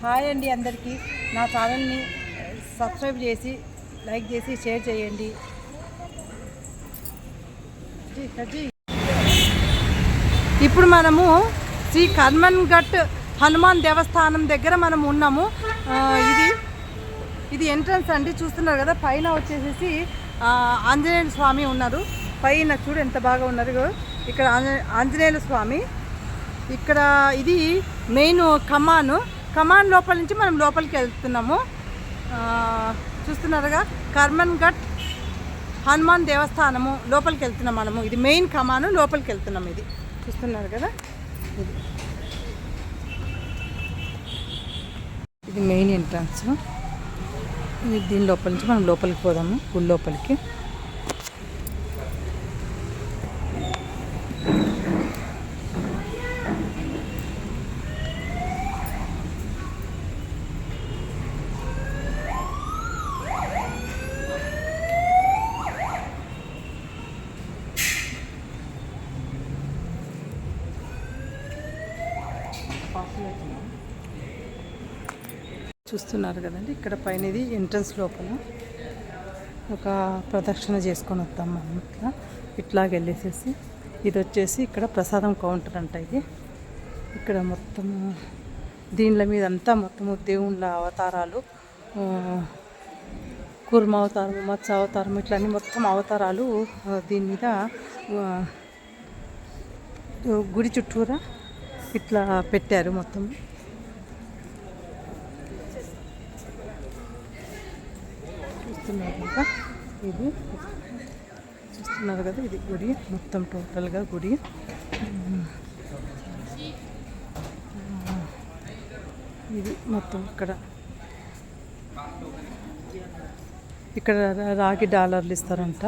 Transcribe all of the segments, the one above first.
Hi అండి అందరికీ. నా ఛానల్ని సబ్స్క్రైబ్ చేసి లైక్ చేసి షేర్ చేయండి. ఇప్పుడు మనము శ్రీ కర్మన్ ఘట్ హనుమాన్ దేవస్థానం దగ్గర మనం ఉన్నాము. ఇది ఎంట్రన్స్ అండి, చూస్తున్నారు కదా. పైన వచ్చేసేసి ఆంజనేయుల స్వామి ఉన్నారు. పైన చూడు ఎంత బాగా ఉన్నారు. ఇక్కడ ఆంజనేయుల స్వామి. ఇక్కడ ఇది మెయిన్ కమాన్ లోపల నుంచి మనం లోపలికి వెళ్తున్నాము. చూస్తున్నారుగా, కర్మన్ ఘట్ హనుమాన్ దేవస్థానము లోపలికి వెళ్తున్నాం మనము. ఇది మెయిన్ కమాను, లోపలికి వెళ్తున్నాము. ఇది చూస్తున్నారు కదా, ఇది మెయిన్ ఎంట్రన్స్. దీని లోపల నుంచి మనం లోపలికి పోదాము, గుడి లోపలికి. చూస్తున్నారు కదండి, ఇక్కడ పైన ఇది ఎంట్రన్స్. లోపల ఒక ప్రదక్షిణ చేసుకొని వస్తాం మనం. ఇట్లాగ వెళ్ళేసేసి ఇది వచ్చేసి ఇక్కడ ప్రసాదం కౌంటర్ అంట. ఇది ఇక్కడ మొత్తము దీనిల మీద అంతా మొత్తము దేవుళ్ళ అవతారాలు, కూర్మ అవతారం, మత్స్య అవతారం, ఇట్లా అన్ని మొత్తం అవతారాలు దీని మీద గుడి చుట్టూరా ఇట్లా పెట్టారు మొత్తం. ఇది చూస్తున్నారు కదా, ఇది గుడి మొత్తం టోటల్గా గుడి. ఇది మొత్తం ఇక్కడ రాగి డాలర్లు ఇస్తారంట.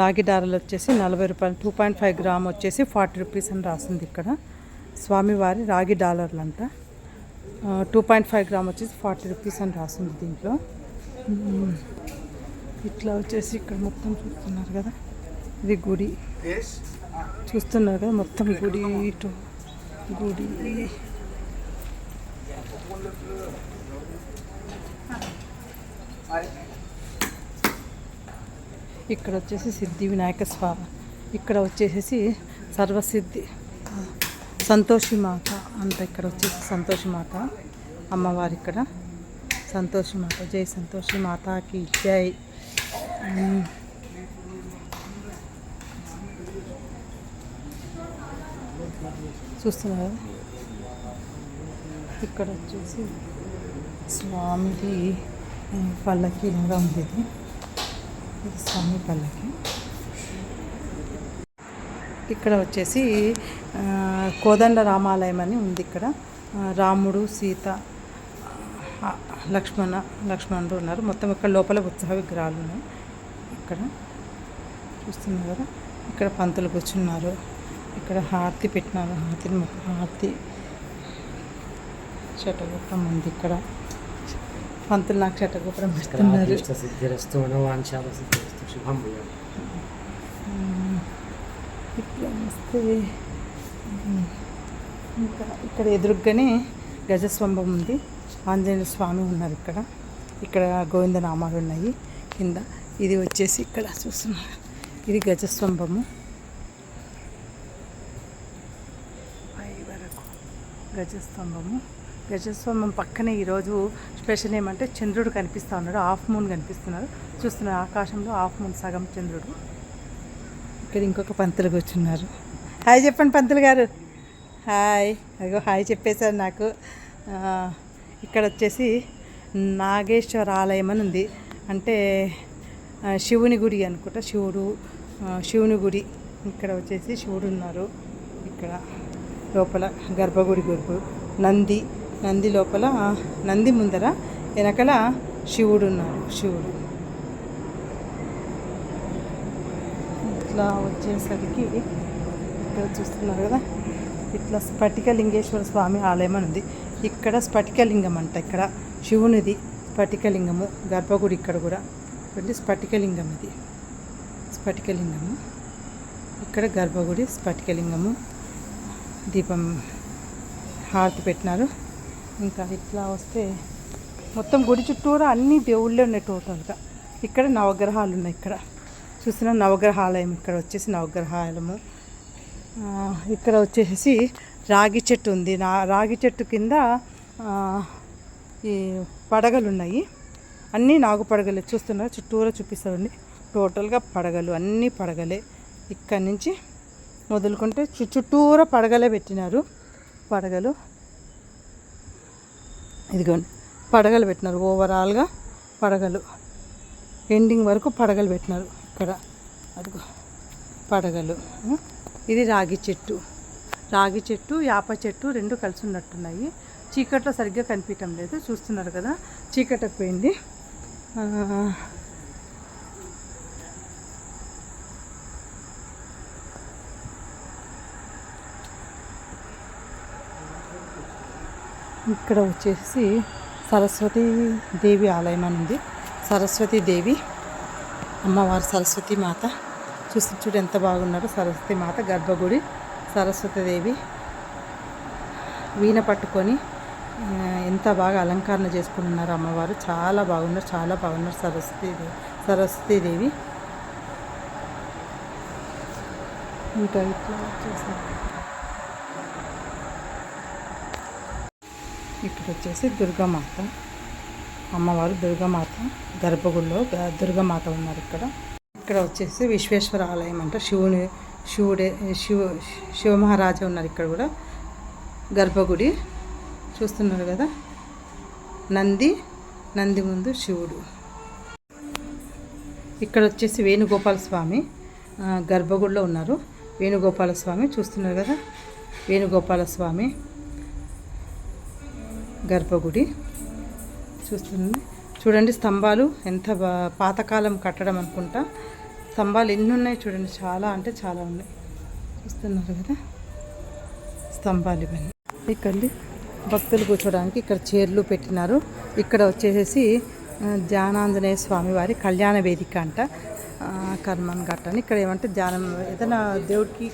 రాగి డాలర్లు వచ్చేసి 40 రూపాయలు. 2.5 గ్రామ్ వచ్చేసి 40 రూపీస్ అని రాసింది ఇక్కడ. స్వామివారి రాగి డాలర్లు అంట. 2.5 గ్రామ్ వచ్చేసి 40 రూపీస్ అని రాసింది దీంట్లో. ఇట్లా వచ్చేసి ఇక్కడ మొత్తం చూస్తున్నారు కదా, ఇది గుడి. చూస్తున్నారు కదా, మొత్తం గుడి గుడి. ఇక్కడ వచ్చేసి సిద్ధి వినాయక స్వామి. ఇక్కడ వచ్చేసి సర్వసిద్ధి సంతోషి మాత అంట. ఇక్కడ వచ్చేసి సంతోషి మాత అమ్మవారు. ఇక్కడ సంతోషి మాత, జై సంతోషి మాతాకి జై. చూస్తున్నారు, ఇక్కడ వచ్చేసి స్వామిది పల్లకి లాగా ఉంది. ఇది స్వామి పల్లకి. ఇక్కడ వచ్చేసి కోదండ రామాలయం అని ఉంది. ఇక్కడ రాముడు, సీత, లక్ష్మణుడు ఉన్నారు. మొత్తం ఇక్కడ లోపల ఉత్సవ విగ్రహాలు ఉన్నాయి. ఇక్కడ చూస్తున్నారు కదా, ఇక్కడ పంతులు కూర్చున్నారు. ఇక్కడ హారతి పెట్టినారు. హారతి శటగోపురం ఉంది. ఇక్కడ పంతులు నాకు శటగోపురం పెడుతున్నారు. ఇట్లా వస్తే ఇంకా ఇక్కడ ఎదురుగానే గజస్తంభం ఉంది. ఆంజనేయ స్వామి ఉన్నారు. ఇక్కడ గోవిందనామాలు ఉన్నాయి కింద. ఇది వచ్చేసి ఇక్కడ చూస్తున్నారు, ఇది గజస్తంభము. పై వరకు గజస్తంభం పక్కనే ఈరోజు స్పెషల్ ఏమంటే చంద్రుడు కనిపిస్తూ ఉన్నాడు. హాఫ్ మూన్ కనిపిస్తున్నారు. చూస్తున్నారు ఆకాశంలో హాఫ్ మూన్, సగం చంద్రుడు. ఇక్కడ ఇంకొక పంతులు కూర్చున్నారు. హాయ్ చెప్పండి పంతులు గారు. హాయ్. అదిగో హాయ్ చెప్పేశారు నాకు. ఇక్కడ వచ్చేసి నాగేశ్వర ఆలయం అని ఉంది. అంటే శివుని గుడి అనుకుంటా. శివుని గుడి. ఇక్కడ వచ్చేసి శివుడు ఉన్నారు. ఇక్కడ లోపల గర్భగుడి నంది లోపల, నంది ముందర వెనకల శివుడు ఉన్నారు. ఇట్లా వచ్చేసరికి ఇక్కడ చూస్తున్నారు కదా, ఇట్లా స్ఫటికలింగేశ్వర స్వామి ఆలయం అని ఉంది. ఇక్కడ స్ఫటికలింగం అంట. ఇక్కడ శివునిది స్ఫటికలింగము. గర్భగుడి ఇక్కడ కూడా స్ఫటికలింగం. ఇది స్ఫటికలింగము. ఇక్కడ గర్భగుడి స్ఫటికలింగము. దీపం హారతి పెట్టినారు. ఇంకా ఇట్లా వస్తే మొత్తం గుడి చుట్టూరా అన్ని దేవుళ్ళే ఉన్నాయి టోటల్గా. ఇక్కడ నవగ్రహాలు ఉన్నాయి. ఇక్కడ చూసిన నవగ్రహాలయం, ఇక్కడ వచ్చేసి నవగ్రహాలయము. ఇక్కడ వచ్చేసి రాగి చెట్టు ఉంది. రాగి చెట్టు కింద ఈ పడగలు ఉన్నాయి. అన్నీ నాగు పడగలే చూస్తున్నారు. చుట్టూరా చూపిస్తామండి. టోటల్గా పడగలు, అన్నీ పడగలే. ఇక్కడి నుంచి మొదలుకుంటే చుట్టూరా పడగలే పెట్టినారు. పడగలు ఇదిగోండి, పడగలు పెట్టినారు. ఓవరాల్గా పడగలు ఎండింగ్ వరకు పడగలు పెట్టినారు. ఇక్కడ అదిగో పడగలు. ఇది రాగి చెట్టు. రాగి చెట్టు, యాప చెట్టు రెండు కలిసి ఉన్నట్టున్నాయి. చీకట్లో సరిగ్గా కనిపించడం లేదు. చూస్తున్నారు కదా, చీకటైపోయింది. ఇక్కడ వచ్చేసి సరస్వతీ దేవి ఆలయం అని ఉంది. సరస్వతీ దేవి అమ్మవారు, సరస్వతి మాత. చూడు ఎంత బాగున్నారు. సరస్వతి మాత గర్భగుడి. సరస్వతి దేవి వీణ పట్టుకొని ఎంత బాగా అలంకరణ చేసుకుని ఉన్నారు అమ్మవారు. చాలా బాగున్నారు, చాలా బాగున్నారు సరస్వతీ దేవి. ఇంకా ఇట్లా వచ్చేసి ఇక్కడ వచ్చేసి దుర్గామాత అమ్మవారు. దుర్గామాత గర్భగుడిలో దుర్గామాత ఉన్నారు. ఇక్కడ వచ్చేసి విశ్వేశ్వర ఆలయం అంట. శివమహారాజా ఉన్నారు ఇక్కడ కూడా. గర్భగుడి చూస్తున్నారు కదా. నంది ముందు శివుడు. ఇక్కడ వచ్చేసి వేణుగోపాల స్వామి గర్భగుడిలో ఉన్నారు. వేణుగోపాల స్వామి చూస్తున్నారు కదా. వేణుగోపాల స్వామి గర్భగుడి చూడండి. స్తంభాలు ఎంత పాతకాలం కట్టడం అనుకుంటా. స్తంభాలు ఎన్ని ఉన్నాయి చూడండి. చాలా అంటే చాలా ఉన్నాయి. చూస్తున్నారు కదా స్తంభాలు ఇవన్నీ. ఇక్కడ భక్తులు కూర్చోడానికి ఇక్కడ చైర్లు పెట్టినారు. ఇక్కడ వచ్చేసి ధ్యానాంజనేయ స్వామి వారి కళ్యాణ వేదిక అంట. కర్మన్ ఘట్ అని. ఇక్కడ ఏమంటే ధ్యానం, ఏదైనా దేవుడికి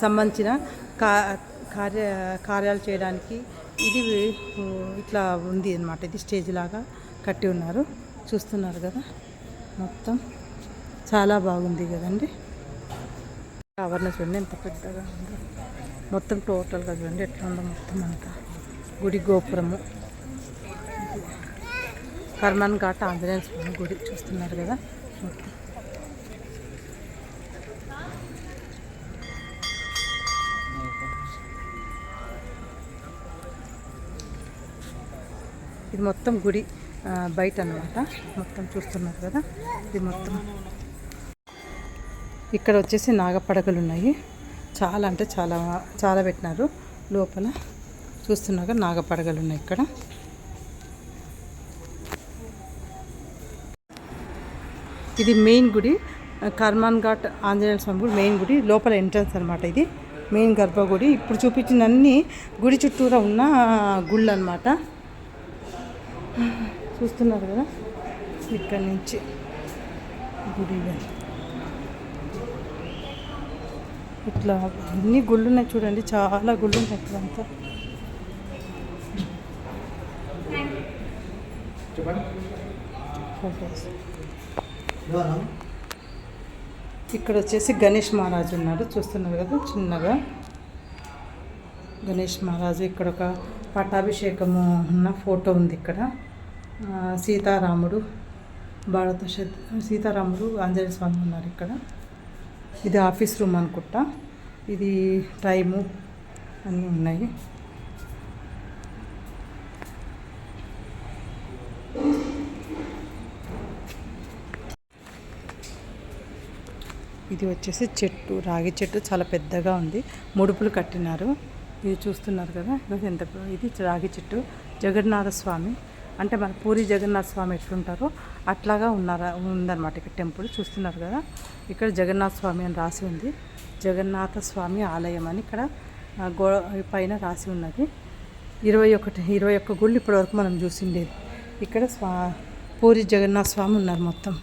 సంబంధించిన కార్యాలు చేయడానికి ఇది ఇట్లా ఉంది అన్నమాట. ఇది స్టేజ్ లాగా కట్టి ఉన్నారు. చూస్తున్నారు కదా మొత్తం చాలా బాగుంది కదండి. ఆవరణ చూడండి ఎంత పెద్దగా ఉందో. మొత్తం టోటల్గా చూడండి ఎట్లా ఉందో మొత్తం అంతా. గుడి గోపురము, కర్మన్ ఘాట్ ఆంజనేయ స్వామి గుడి చూస్తున్నారు కదా మొత్తం. ఇది మొత్తం గుడి బయట అన్నమాట. మొత్తం చూస్తున్నారు కదా. ఇది మొత్తం ఇక్కడ వచ్చేసి నాగపడగలు ఉన్నాయి. చాలా అంటే చాలా పెట్టినారు లోపల. చూస్తున్నాగా నాగపడగలు ఉన్నాయి ఇక్కడ. ఇది మెయిన్ గుడి, కర్మన్ ఘాట్ ఆంజనేయ స్వామి గుడి మెయిన్ గుడి. లోపల ఎంట్రన్స్ అనమాట. ఇది మెయిన్ గర్భగుడి. ఇప్పుడు చూపించినన్ని గుడి చుట్టూరా ఉన్న గుళ్ళు అనమాట. చూస్తున్నారు కదా ఇక్కడ నుంచి గుడి. ఇట్లా అన్ని గుళ్ళు ఉన్నాయి చూడండి. చాలా గుళ్ళు ఉన్నాయి ఇక్కడంతా. ఇక్కడ వచ్చేసి గణేష్ మహారాజు ఉన్నారు. చూస్తున్నారు కదా చిన్నగా గణేష్ మహారాజు. ఇక్కడ ఒక పట్టాభిషేకము ఉన్న ఫోటో ఉంది ఇక్కడ. సీతారాముడు సీతారాముడు ఆంజనేయ స్వామి ఉన్నారు ఇక్కడ. ఇది ఆఫీస్ రూమ్ అనుకుంటా. ఇది టైము అన్నీ ఉన్నాయి. ఇది వచ్చేసి చెట్టు, రాగి చెట్టు చాలా పెద్దగా ఉంది. ముడుపులు కట్టినారు. ఇది చూస్తున్నారు కదా ఎంత. ఇది రాగి చెట్టు. జగన్నాథ స్వామి అంటే మన పూరి జగన్నాథ స్వామి ఎట్లుంటారో అట్లాగా ఉందన్నమాట ఇక్కడ టెంపుల్. చూస్తున్నారు కదా ఇక్కడ జగన్నాథ స్వామి అని రాసి ఉంది. జగన్నాథ స్వామి ఆలయం అని ఇక్కడ పైన రాసి ఉన్నది. 21 గుళ్ళు ఇప్పటివరకు మనం చూసిండేది. ఇక్కడ పూరి జగన్నాథ స్వామి ఉన్నారు మొత్తం.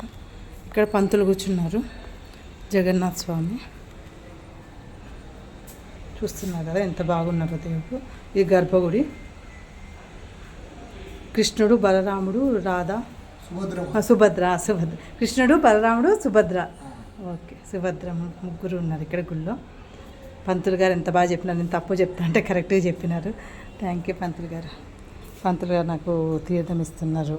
ఇక్కడ పంతులు కూర్చున్నారు. జగన్నాథ స్వామి చూస్తున్నారు కదా ఎంత బాగున్నారో దేవుడు. ఈ గర్భగుడి కృష్ణుడు బలరాముడు రాధ సుభద్ర కృష్ణుడు బలరాముడు సుభద్ర. ఓకే, సుభద్ర ముగ్గురు ఉన్నారు ఇక్కడ గుళ్ళో. పంతులు గారు ఎంత బాగా చెప్పినారు, నేను తప్పు చెప్తా అంటే కరెక్ట్గా చెప్పినారు. థ్యాంక్ యూ పంతులు గారు. పంతులు గారు నాకు తీర్థం ఇస్తున్నారు.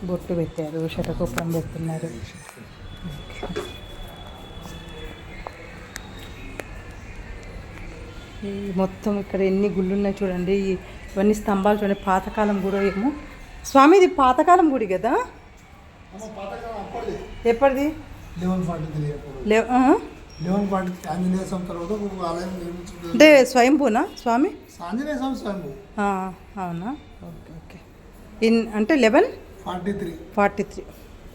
బొట్టు పెట్టారు, శటకోపం పెడుతున్నారు. ఈ మొత్తం ఇక్కడ ఎన్ని గుళ్ళు ఉన్నాయి చూడండి. ఇవన్నీ స్తంభాలు చూడండి. పాతకాలం గుడి ఏమో. స్వామి ఇది పాతకాలం గుడి కదా? ఎప్పటిది? అంటే స్వయంభూనా స్వామి? అవునా? Okay okay. అంటే 1143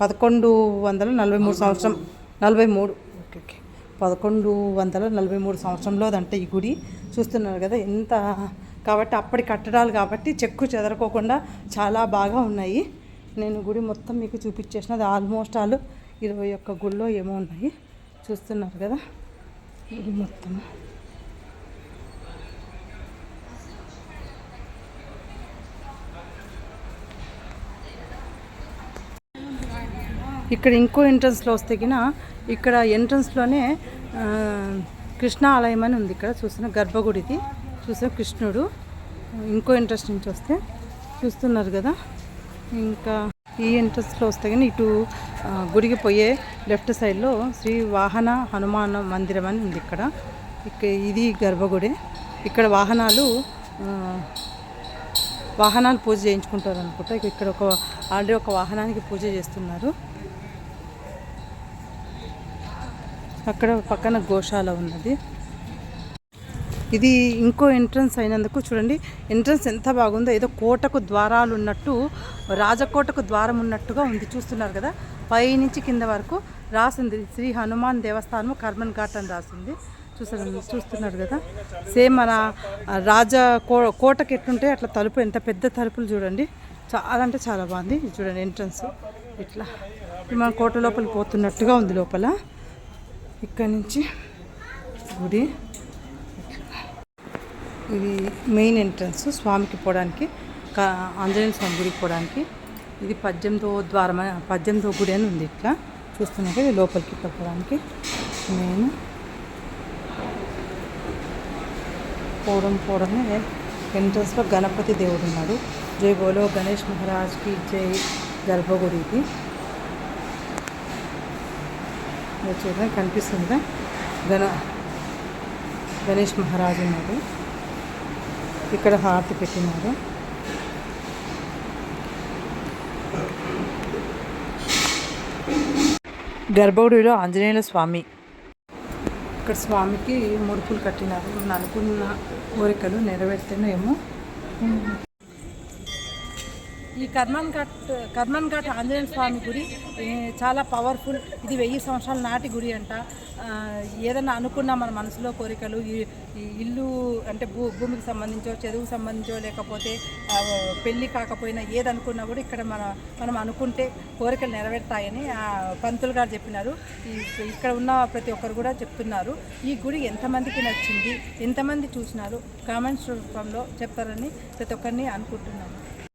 1143 సంవత్సరం 43. ఓకే ఓకే, 1143 సంవత్సరంలో అదంటే ఈ గుడి. చూస్తున్నారు కదా ఎంత. కాబట్టి అప్పటి కట్టడాలు కాబట్టి చెక్కు చెదరకోకుండా చాలా బాగా ఉన్నాయి. నేను గుడి మొత్తం మీకు చూపించేసిన. అది ఆల్మోస్ట్ 21 గుళ్ళో ఏమో ఉన్నాయి. చూస్తున్నారు కదా గుడి మొత్తం. ఇక్కడ ఇంకో ఎంట్రన్స్లో వస్తే కిన ఇక్కడ ఎంట్రన్స్లోనే కృష్ణ ఆలయం అని ఉంది. ఇక్కడ చూస్తున్న గర్భగుడిది చూసిన కృష్ణుడు. ఇంకో ఎంట్రన్స్ నుంచి వస్తే చూస్తున్నారు కదా. ఇంకా ఈ ఎంట్రన్స్లో వస్తే కానీ ఇటు గుడికి పోయే లెఫ్ట్ సైడ్లో శ్రీ వాహన హనుమాన్ మందిరం అని ఉంది ఇక్కడ. ఇది గర్భగుడి. ఇక్కడ వాహనాలు పూజ చేయించుకుంటారు అనుకుంటా. ఇక్కడ ఆల్రెడీ ఒక వాహనానికి పూజ చేస్తున్నారు. అక్కడ పక్కన గోశాల ఉన్నది. ఇది ఇంకో ఎంట్రన్స్ అయినందుకు చూడండి ఎంట్రన్స్ ఎంత బాగుందో. ఏదో కోటకు ద్వారాలు ఉన్నట్టు, రాజకోటకు ద్వారం ఉన్నట్టుగా ఉంది. చూస్తున్నారు కదా, పైనుంచి కింద వరకు రాసింది శ్రీ హనుమాన్ దేవస్థానము కర్మన్ ఘాట్ అని రాసింది. చూస్తున్నారు కదా. సేమ్ మన కోటకి ఎట్లుంటే అట్లా తలుపు, ఎంత పెద్ద తలుపులు చూడండి. చాలా అంటే చాలా బాగుంది. చూడండి ఎంట్రన్స్ ఇట్లా మన కోట లోపలికి పోతున్నట్టుగా ఉంది లోపల. ఇక్కడ నుంచి గుడి. ఇది మెయిన్ ఎంట్రన్స్ స్వామికి పోవడానికి, ఆంజనేయ స్వామి గుడికి పోవడానికి. ఇది 18వ ద్వారం, 18వ గుడి అని ఉంది. ఇట్లా చూస్తున్నాక ఇది లోపలికి పోవడానికి మెయిన్. పోవడమే ఎంట్రన్స్లో గణపతి దేవుడు ఉన్నాడు. జై బోలో గణేష్ మహారాజ్కి జై. గర్భగుడి ఇది చూడండి కనిపిస్తుందా. గణేష్ మహారాజు ఉన్నాడు. ఇక్కడ హారతి పెట్టినారు. గర్భగుడిలో ఆంజనేయుల స్వామి. ఇక్కడ స్వామికి ముడుపులు కట్టినారు. నేను అనుకున్న కోరికలు నెరవేర్తేనేమో. ఈ కర్మన్ ఘాట్ ఆంజనేయ స్వామి గుడి చాలా పవర్ఫుల్. ఇది 1000 సంవత్సరాల నాటి గుడి అంట. ఏదన్నా అనుకున్నా మన మనసులో కోరికలు, ఈ ఇల్లు అంటే భూమికి సంబంధించో, చదువుకు సంబంధించో, లేకపోతే పెళ్ళి కాకపోయినా ఏదనుకున్నా కూడా ఇక్కడ మనం అనుకుంటే కోరికలు నెరవేరుతాయని పంతులు గారు చెప్పినారు. ఇక్కడ ఉన్న ప్రతి ఒక్కరు కూడా చెప్తున్నారు. ఈ గుడి ఎంతమందికి నచ్చింది, ఎంతమంది చూసినారు కామెంట్స్ రూపంలో చెప్తారని ప్రతి ఒక్కరిని అనుకుంటున్నాను.